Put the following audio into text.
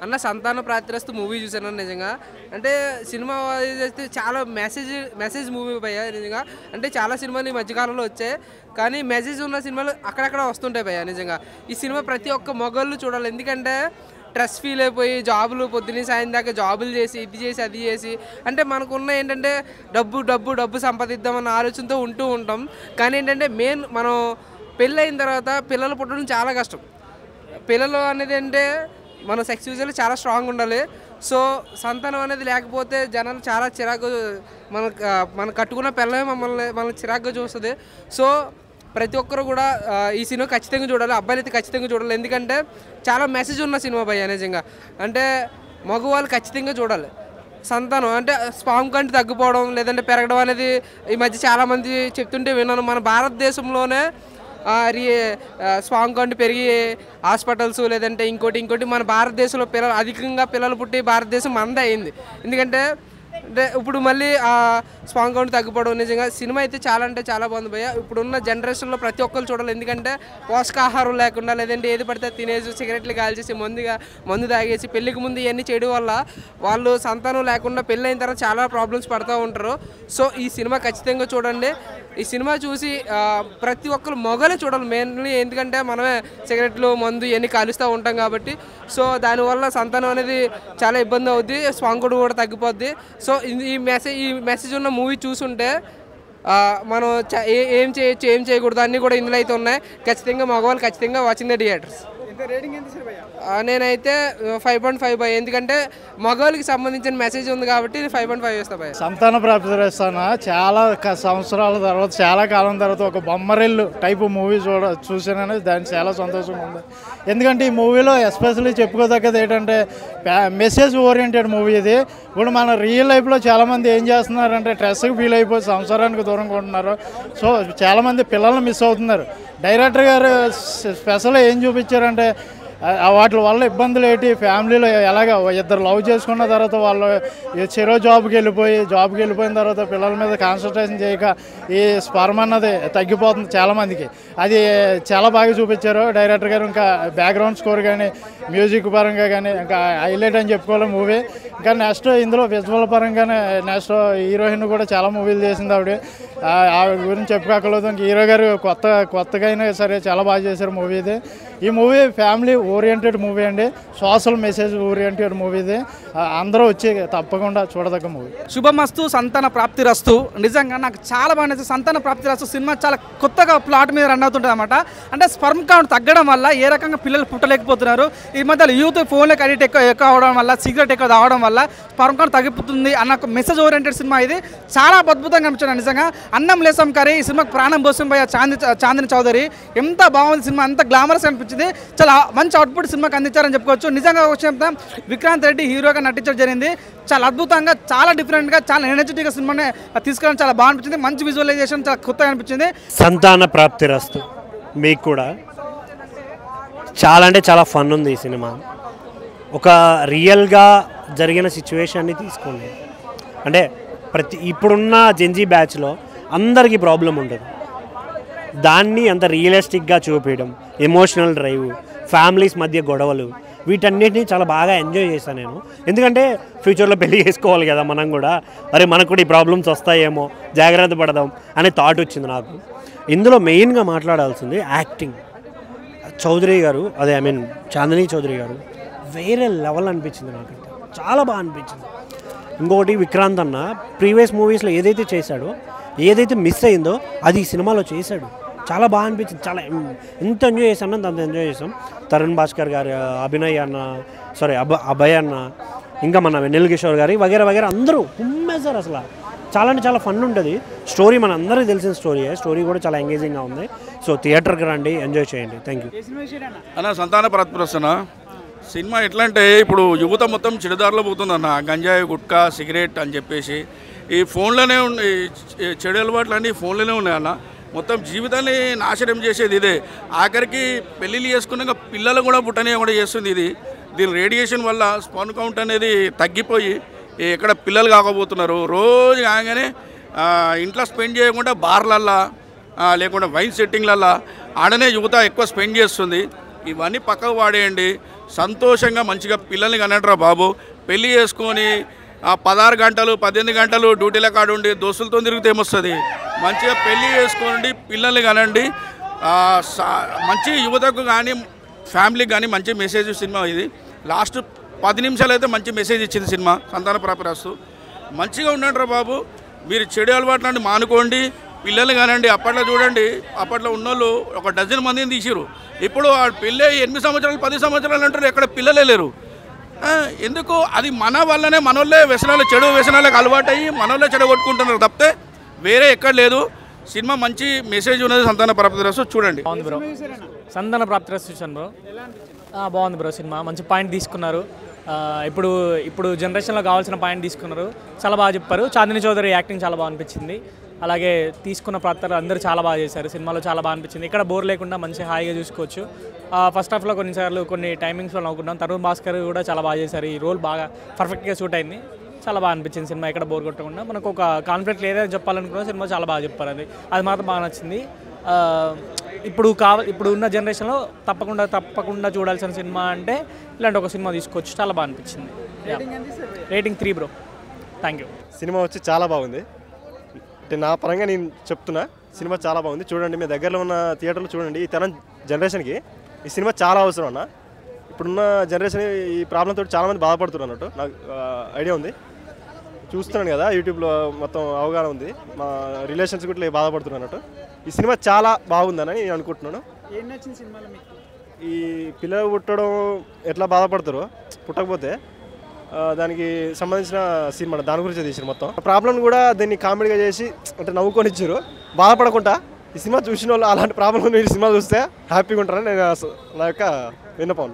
అన్న సంతాన ప్రాప్తిరస్తు మూవీ చూసాను నిజంగా. అంటే సినిమా అయితే చాలా మెసేజ్ మూవీ భయ్య నిజంగా. అంటే చాలా సినిమాలు ఈ మధ్యకాలంలో వచ్చాయి, కానీ మెసేజ్ ఉన్న సినిమాలు అక్కడక్కడ వస్తుంటాయి భయ్య నిజంగా. ఈ సినిమా ప్రతి ఒక్క మొగళ్ళు చూడాలి, ఎందుకంటే స్ట్రెస్ ఫీల్ అయిపోయి జాబులు పొద్దున్న సాయం దాకా జాబులు చేసి ఇది చేసి అది చేసి అంటే మనకున్న ఏంటంటే డబ్బు సంపాదిద్దామన్న ఆలోచనతో ఉంటూ ఉంటాం. కానీ ఏంటంటే మెయిన్ మనం పెళ్ళైన తర్వాత పిల్లలు పుట్టడం చాలా కష్టం. పిల్లలు అనేది అంటే మన సెక్స్ యూజువల్లీ చాలా స్ట్రాంగ్ ఉండాలి. సో సంతానం అనేది లేకపోతే జనాలు చాలా చిరాకు, మన కట్టుకున్న పిల్లలే మనల్ని చిరాకుగా చూస్తుంది. సో ప్రతి ఒక్కరు కూడా ఈ సినిమా ఖచ్చితంగా చూడాలి, అబ్బాయిలు అయితే ఖచ్చితంగా చూడాలి, ఎందుకంటే చాలా మెసేజ్ ఉన్న సినిమా భయ్య నిజంగా. అంటే మగవాళ్ళు ఖచ్చితంగా చూడాలి. సంతానం అంటే స్పామ్ కంటే తగ్గిపోవడం లేదంటే పెరగడం అనేది ఈ మధ్య చాలామంది చెప్తుంటే విన్నాను. మన భారతదేశంలోనే స్పామ్ కౌంట్ పెరిగి హాస్పిటల్స్ లేదంటే ఇంకోటి మన భారతదేశంలో అధికంగా పిల్లలు పుట్టి భారతదేశం మనదే అయింది. ఎందుకంటే ఇప్పుడు మళ్ళీ స్పామ్ కౌంట్ తగ్గిపోవడం నిజంగా సినిమా అయితే చాలా అంటే చాలా బాగుంది భయ్య. ఇప్పుడున్న జనరేషన్లో ప్రతి ఒక్కరు చూడాలి, ఎందుకంటే పోషకాహారం లేకుండా లేదంటే ఏది పడితే తినేసి సిగరెట్లు కాల్చేసి మందు తాగేసి పెళ్ళికి ముందు ఇవన్నీ చేయడం వల్ల వాళ్ళు సంతానం లేకుండా పెళ్ళి అయిన తర్వాత చాలా ప్రాబ్లమ్స్ పడుతూ ఉంటారు. సో ఈ సినిమా ఖచ్చితంగా చూడండి. ఈ సినిమా చూసి ప్రతి ఒక్కరు మొగలే చూడాలి మెయిన్లీ, ఎందుకంటే మనమే సిగరెట్లు మందు ఇవన్నీ కాలుస్తూ ఉంటాం కాబట్టి. సో దానివల్ల సంతానం అనేది చాలా ఇబ్బంది అవుద్ది, స్వాంగుడు కూడా తగ్గిపోద్ది. సో ఈ మెసేజ్ ఉన్న మూవీ చూసుంటే మనం ఏం చేయొచ్చు ఏం చేయకూడదు అన్నీ కూడా ఇందులో అయితే ఉన్నాయి. ఖచ్చితంగా మగవాళ్ళు ఖచ్చితంగా వాచింగ్ ద థియేటర్స్. నేనైతే 5.5 భయ, ఎందుకంటే మగవాళ్ళకి సంబంధించిన మెసేజ్ ఉంది కాబట్టి 5.5 వేస్తా భయ. సంతాన ప్రాప్తిరస్తాన చాలా సంవత్సరాల తర్వాత చాలా కాలం తర్వాత ఒక బొమ్మరిల్లు టైపు మూవీ చూసానని దానికి చాలా సంతోషంగా ఉంది. ఎందుకంటే ఈ మూవీలో ఎస్పెషల్లీ చెప్పుకోదగ్గది ఏంటంటే మెసేజ్ ఓరియంటెడ్ మూవీ ఇది. ఇప్పుడు మన రియల్ లైఫ్లో చాలామంది ఏం చేస్తున్నారంటే స్ట్రెస్కి ఫీల్ అయిపోయి సంసారానికి దూరంగా ఉంటున్నారు. సో చాలామంది పిల్లల్ని మిస్ అవుతున్నారు. డైరెక్టర్ గారు స్పెషల్గా ఏం చూపించారంటే వాటి వల్ల ఇబ్బందులు ఏంటి, ఫ్యామిలీలో ఎలాగ ఇద్దరు లవ్ చేసుకున్న తర్వాత వాళ్ళు చెరో జాబ్కి వెళ్ళిపోయిన తర్వాత పిల్లల మీద కాన్సన్ట్రేషన్ చేయక ఈ స్పర్మ్ అన్నది తగ్గిపోతుంది చాలామందికి. అది చాలా బాగా చూపించారు డైరెక్టర్ గారు. ఇంకా బ్యాక్గ్రౌండ్ స్కోర్ కానీ మ్యూజిక్ పరంగా కానీ ఇంకా హైలైట్ అని చెప్పుకోవాలి మూవీ. ఇంకా నెక్స్ట్ ఇందులో విజువల్ పరంగానే నెక్స్ట్ హీరోయిన్ కూడా చాలా మూవీలు చేసింది ఆవిడ గురించి చెప్పుకోకలేదు. ఇంక హీరో గారు కొత్తగా అయినా సరే చాలా బాగా చేశారు మూవీ ఇది. ఈ మూవీ ఫ్యామిలీ ఓరియంటెడ్ మూవీ అండి, సోషల్ మెసేజ్ ఓరియంటెడ్ మూవీ ఇది. అందరూ వచ్చి తప్పకుండా చూడదగ్గ మూవీ. శుభమస్తు సంతాన ప్రాప్తి రస్తు. నిజంగా నాకు చాలా బాగా నచ్చింది. సంతాన ప్రాప్తి రస్తు సినిమా చాలా కొత్తగా ప్లాట్ మీద రన్ అవుతుంటుంది అనమాట. అంటే స్పర్మ్ కౌంట్ తగ్గడం వల్ల ఏ రకంగా పిల్లలు పుట్టలేకపోతున్నారు, ఈ మధ్య యూత్ ఫోన్లకు అడిక్ట్ ఎక్కువ అవడం వల్ల, సిగరెట్ ఎక్కువ తాగడం వల్ల స్పర్మ్ కౌంట్ తగ్గిపోతుంది అన్న ఒక మెసేజ్ ఓరియంటెడ్ సినిమా ఇది. చాలా అద్భుతంగా అనిపించింది నిజంగా. అన్నం లేసం కర్రీ ఈ సినిమాకి ప్రాణం పోసం పోయే చాందిని చౌదరి ఎంత బాగుంది సినిమా, అంత గ్లామరస్ అనిపించింది. చాలా మంచి అవుట్పుట్ సినిమాకి అందించారని చెప్పుకోవచ్చు. నిజంగా వచ్చిన విక్రాంత్ రెడ్డి హీరోగా నటించడం జరిగింది. చాలా అద్భుతంగా, చాలా డిఫరెంట్గా, చాలా ఎనర్జెటిక్గా సినిమాని తీసుకురావడం చాలా బాగా అనిపించింది. మంచి విజువలైజేషన్ చాలా కొత్తగా అనిపించింది. సంతాన ప్రాప్తి రస్తు మీకు కూడా చాలా అంటే చాలా ఫన్ ఉంది ఈ సినిమా. ఒక రియల్గా జరిగిన సిచ్యువేషన్ని తీసుకోండి. అంటే ఇప్పుడున్న జెన్జీ బ్యాచ్లో అందరికీ ప్రాబ్లం ఉంటుంది, దాన్ని అంత రియలిస్టిక్గా చూపించడం, ఎమోషనల్ డ్రైవ్, ఫ్యామిలీస్ మధ్య గొడవలు, వీటన్నిటిని చాలా బాగా ఎంజాయ్ చేశాను నేను. ఎందుకంటే ఫ్యూచర్లో పెళ్లి చేసుకోవాలి కదా మనం కూడా, మనకు కూడా ఈ ప్రాబ్లమ్స్ వస్తాయేమో, జాగ్రత్త పడదాం అనే థాట్ వచ్చింది నాకు. ఇందులో మెయిన్గా మాట్లాడాల్సింది యాక్టింగ్. చౌదరి గారు చాందిని చౌదరి గారు వేరే లెవెల్ అనిపించింది నాకంటే, చాలా బాగా అనిపించింది. ఇంకొకటి విక్రాంత్ అన్న ప్రీవియస్ మూవీస్లో ఏదైతే చేశాడో, ఏదైతే మిస్ అయిందో అది ఈ సినిమాలో చేశాడు. చాలా బాగా అనిపించింది. చాలా ఎంత ఎంజాయ్ చేశాను అంత ఎంజాయ్ చేసాం. తరుణ్ భాస్కర్ గారు, అభయ్ అన్న, ఇంకా మన వెన్నెల కిషోర్ గారి వగేరా అందరూ ఉమ్మేశారు. అసలు చాలా అంటే చాలా ఫన్ ఉంటుంది. స్టోరీ మన అందరికీ తెలిసిన స్టోరీ కూడా చాలా ఎంగేజింగ్గా ఉంది. సో థియేటర్కి రండి, ఎంజాయ్ చేయండి. థ్యాంక్ యూ అన్న. సంతాన ప్రాప్తిరస్తన సినిమా ఎట్లా అంటే ఇప్పుడు యువత మొత్తం చెడుదారిలో పోతుందన్న, గంజాయి గుట్కా సిగరెట్ అని చెప్పేసి ఈ ఫోన్లోనే ఉండి చెడు అలవాట్లు అన్నీ ఫోన్లోనే ఉన్నాయన్న. మొత్తం జీవితాన్ని నాశనం చేసేది ఇదే. ఆఖరికి పెళ్ళిళ్ళు చేసుకున్నాక పిల్లలు కూడా పుట్టనే కూడా చేస్తుంది ఇది. దీని రేడియేషన్ వల్ల స్పర్మ్ కౌంట్ అనేది తగ్గిపోయి ఎక్కడ పిల్లలు కాకపోతున్నారు. రోజు కాగానే ఇంట్లో స్పెండ్ చేయకుండా బార్లల్లో లేకుండా వైన్ సెట్టింగ్లల్లో ఆడనే యువత ఎక్కువ స్పెండ్ చేస్తుంది. ఇవన్నీ పక్కకు వాడేయండి. సంతోషంగా మంచిగా పిల్లల్ని కనంటారా బాబు. పెళ్ళి చేసుకొని 16 గంటలు 18 గంటలు డ్యూటీల కాడ ఉండి దోస్తులతో తిరిగితే ఏమొస్తుంది. మంచిగా పెళ్ళి చేసుకోండి, పిల్లల్ని కనండి. మంచి యువతకు కానీ ఫ్యామిలీకి కానీ మంచి మెసేజ్ సినిమా ఇది. లాస్ట్ 10 నిమిషాలు అయితే మంచి మెసేజ్ ఇచ్చింది సినిమా. సంతాన ప్రాప్తిరస్తు. మంచిగా ఉండండి బాబు. మీరు చెడు అలవాట్లని మానుకోండి, పిల్లల్ని కానండి. అప్పట్లో చూడండి, అప్పట్లో ఉన్నోళ్ళు ఒక డజన్ మందిని తీసిరు. ఇప్పుడు పెళ్ళి 8 సంవత్సరాలు 10 సంవత్సరాలు అంటారు, ఎక్కడ పిల్లలే లేరు. ఎందుకు? అది మన వల్లనే మనోళ్ళే వ్యసనాలు, చెడు వ్యసనాలకు అలవాటు అయ్యి మనోళ్ళే చెడగొట్టుకుంటున్నారు తప్పితే వేరే ఎక్కడ లేదు. సినిమా మంచి మెసేజ్ ఉన్నది. సంతాన ప్రాప్తిరస్తు చూడండి. బాగుంది బ్రో. సంతాన ప్రాప్తిరస్తు చూసాను బ్రో. బాగుంది బ్రో. సినిమా మంచి పాయింట్ తీసుకున్నారు. ఇప్పుడు జనరేషన్లో కావాల్సిన పాయింట్ తీసుకున్నారు. చాలా బాగా చెప్పారు. చాందిని చౌదరి యాక్టింగ్ చాలా బాగా అనిపించింది. అలాగే తీసుకున్న పాత్ర అందరూ చాలా బాగా చేశారు. సినిమాలో చాలా బాగా అనిపించింది. ఇక్కడ బోర్ లేకుండా మంచి హాయిగా చూసుకోవచ్చు. ఫస్ట్ హాఫ్లో కొన్నిసార్లు కొన్ని టైమింగ్స్లో నవ్వుకున్నాం. తరుణ్ భాస్కర్ కూడా చాలా బాగా చేశారు. ఈ రోల్ బాగా పర్ఫెక్ట్గా సూట్ అయింది. చాలా బాగా అనిపించింది సినిమా. ఎక్కడ బోర్ కొట్టకుండా మనకు ఒక కాన్ఫ్లిక్ట్ ఏదైనా చెప్పాలనుకున్నా సినిమా చాలా బాగా చెప్పారు. అది మాత్రం బాగా నచ్చింది. ఇప్పుడు ఉన్న జనరేషన్లో తప్పకుండా చూడాల్సిన సినిమా అంటే ఇలాంటి ఒక సినిమా తీసుకోవచ్చు. చాలా బాగా అనిపించింది. Rating 3 bro. Thank you. Cinema వచ్చి చాలా బాగుంది. అంటే నా పరంగా నేను చెప్తున్నా, సినిమా చాలా బాగుంది. చూడండి, మీ దగ్గరలో ఉన్న థియేటర్లో చూడండి. ఈ తరం జనరేషన్కి ఈ సినిమా చాలా అవసరం అన్న. ఇప్పుడున్న జనరేషన్ ఈ ప్రాబ్లం తోటి చాలామంది బాధపడుతున్నారు అన్నట్టు నాకు ఐడియా ఉంది. చూస్తున్నాను కదా, యూట్యూబ్లో మొత్తం అవగాహన ఉంది. మా రిలేషన్స్ కూడా బాధపడుతున్నారు అన్నట్టు. ఈ సినిమా చాలా బాగుందని నేను అనుకుంటున్నాను. ఏం నచ్చింది సినిమాలో మీకు? ఈ పిల్లలు పుట్టడం ఎట్లా బాధపడతారో, పుట్టకపోతే దానికి సంబంధించిన సినిమా, దాని గురించి తీసారు. మొత్తం ప్రాబ్లం కూడా దీన్ని కామెడీగా చేసి అంటే నవ్వుకొని ఇచ్చారు. బాధపడకుండా ఈ సినిమా చూసిన వాళ్ళు అలాంటి ప్రాబ్లం ఈ సినిమా చూస్తే హ్యాపీగా ఉంటారని నేను నా యొక్క విన్నపం.